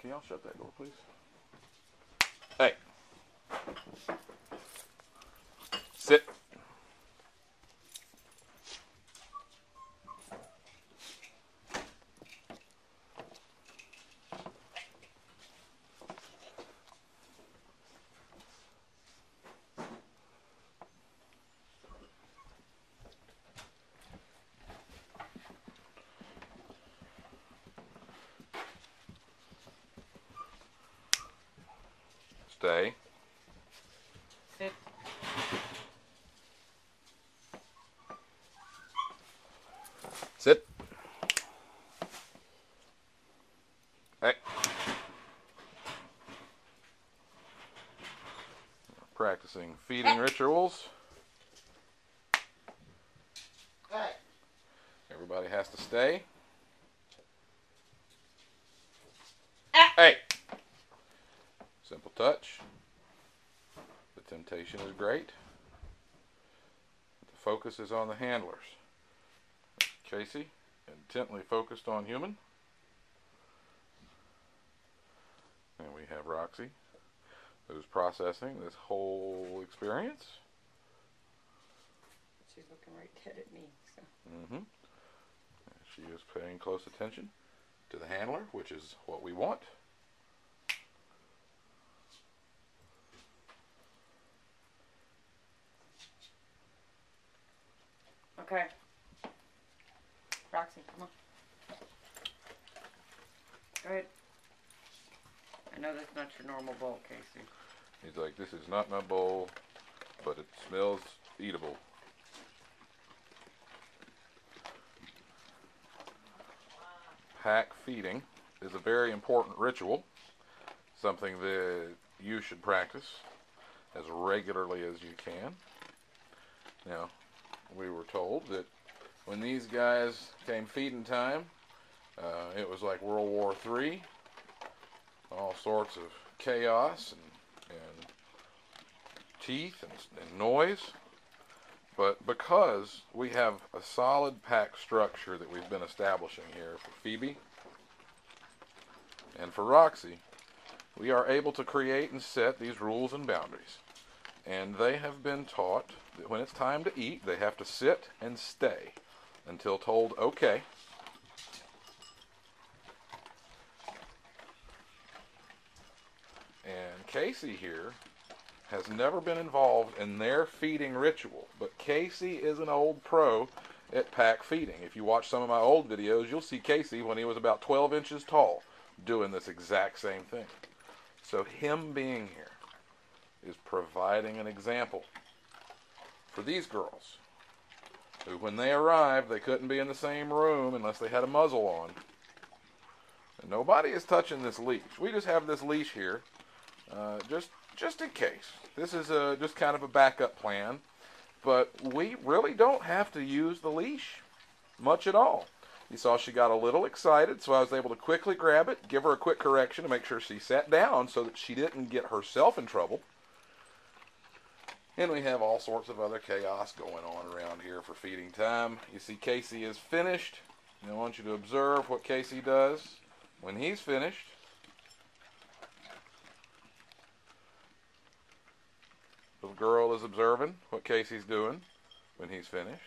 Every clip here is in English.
Can y'all shut that door, please? Hey. Sit. Stay. Sit. Sit. Hey. Practicing feeding rituals. Hey. Everybody has to stay. Hey. Simple touch. The temptation is great. The focus is on the handlers. Casey, intently focused on human. And we have Roxy, who's processing this whole experience. She's looking right dead at me. So. She is paying close attention to the handler, which is what we want. Okay. Roxy, come on. Go ahead. I know that's not your normal bowl, Casey. He's like, this is not my bowl, but it smells eatable. Pack feeding is a very important ritual, something that you should practice as regularly as you can. Now, we were told that when these guys came feeding time, it was like World War III, all sorts of chaos and teeth and noise. But because we have a solid pack structure that we've been establishing here for Phoebe and for Roxy, we are able to create and set these rules and boundaries. And they have been taught that when it's time to eat, they have to sit and stay until told okay. And Casey here has never been involved in their feeding ritual, but Casey is an old pro at pack feeding. If you watch some of my old videos, you'll see Casey when he was about 12 inches tall doing this exact same thing. So him being here is providing an example for these girls who, when they arrived, they couldn't be in the same room unless they had a muzzle on. And nobody is touching this leash. We just have this leash here just in case. This is just kind of a backup plan, but we really don't have to use the leash much at all. You saw she got a little excited, so I was able to quickly grab it, give her a quick correction to make sure she sat down so that she didn't get herself in trouble. And we have all sorts of other chaos going on around here for feeding time. You see Casey is finished. And I want you to observe what Casey does when he's finished. Little girl is observing what Casey's doing when he's finished.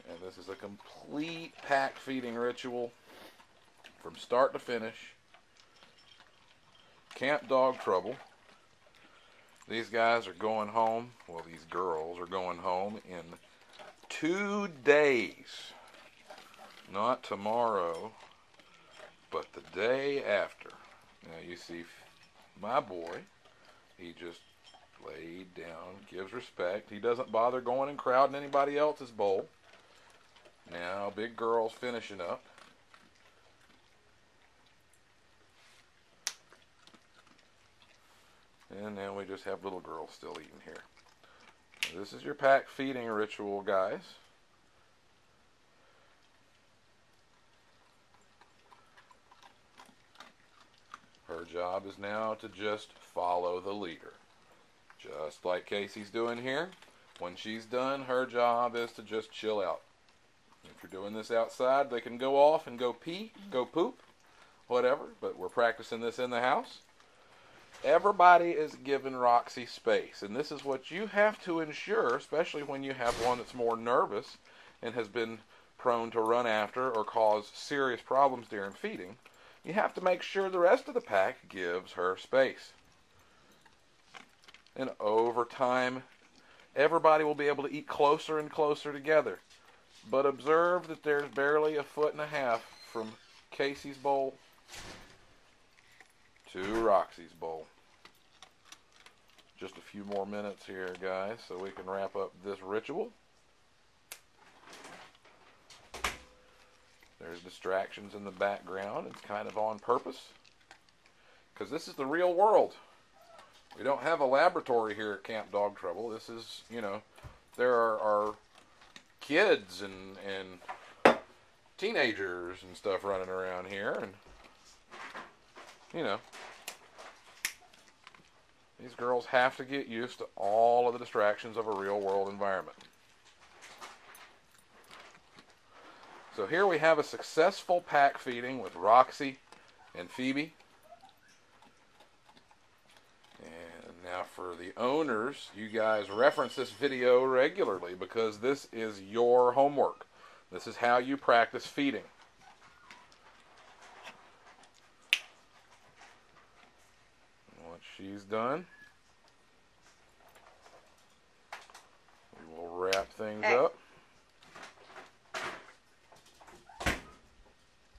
And this is a complete pack feeding ritual from start to finish. Camp dog trouble. These guys are going home, well, these girls are going home in 2 days. Not tomorrow, but the day after. Now you see my boy, he just laid down, gives respect. He doesn't bother going and crowding anybody else's bowl. Now big girl's finishing up. And then we just have little girls still eating here. Now, this is your pack feeding ritual, guys. Her job is now to just follow the leader. Just like Casey's doing here. When she's done, her job is to just chill out. If you're doing this outside, they can go off and go pee, go poop, whatever, but we're practicing this in the house. Everybody is given Roxy space, and this is what you have to ensure, especially when you have one that's more nervous and has been prone to run after or cause serious problems during feeding. You have to make sure the rest of the pack gives her space. And over time, everybody will be able to eat closer and closer together. But observe that there's barely 1.5 feet from Casey's bowl to Roxy's bowl. Just a few more minutes here, guys, so we can wrap up this ritual. There's distractions in the background. It's kind of on purpose, because this is the real world. We don't have a laboratory here at Camp Dog Trouble. This is, there are kids and teenagers and stuff running around here, and these girls have to get used to all of the distractions of a real world environment. So here we have a successful pack feeding with Roxy and Pheobe. And now for the owners, you guys reference this video regularly because this is your homework. This is how you practice feeding. Once she's done, we will wrap things up.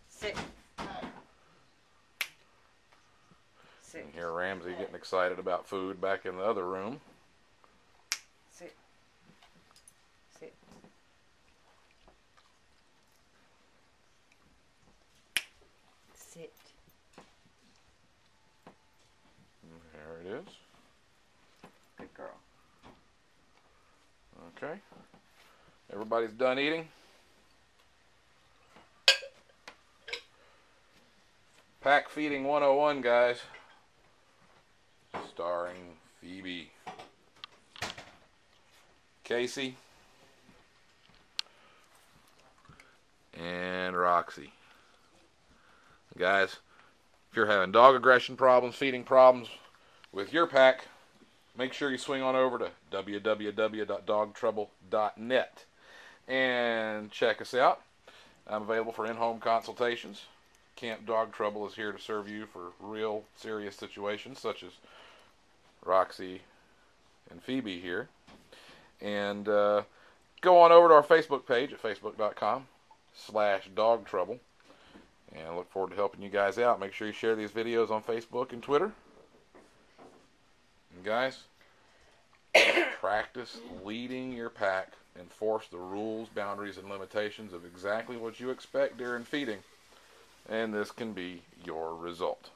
Sit. Sit. And here Ramsey getting excited about food back in the other room. Sit. Sit. Sit. There it is. Good girl. Okay. Everybody's done eating? Pack Feeding 101, guys. Starring Pheobe, Casey, and Roxy. Guys, if you're having dog aggression problems, feeding problems with your pack, make sure you swing on over to www.dogtrouble.net and check us out. I'm available for in-home consultations. Camp Dog Trouble is here to serve you for real serious situations such as Roxy and Pheobe here. And go on over to our Facebook page at facebook.com/dogtrouble. And I look forward to helping you guys out. Make sure you share these videos on Facebook and Twitter. And guys, practice leading your pack. Enforce the rules, boundaries, and limitations of exactly what you expect during feeding. And this can be your result.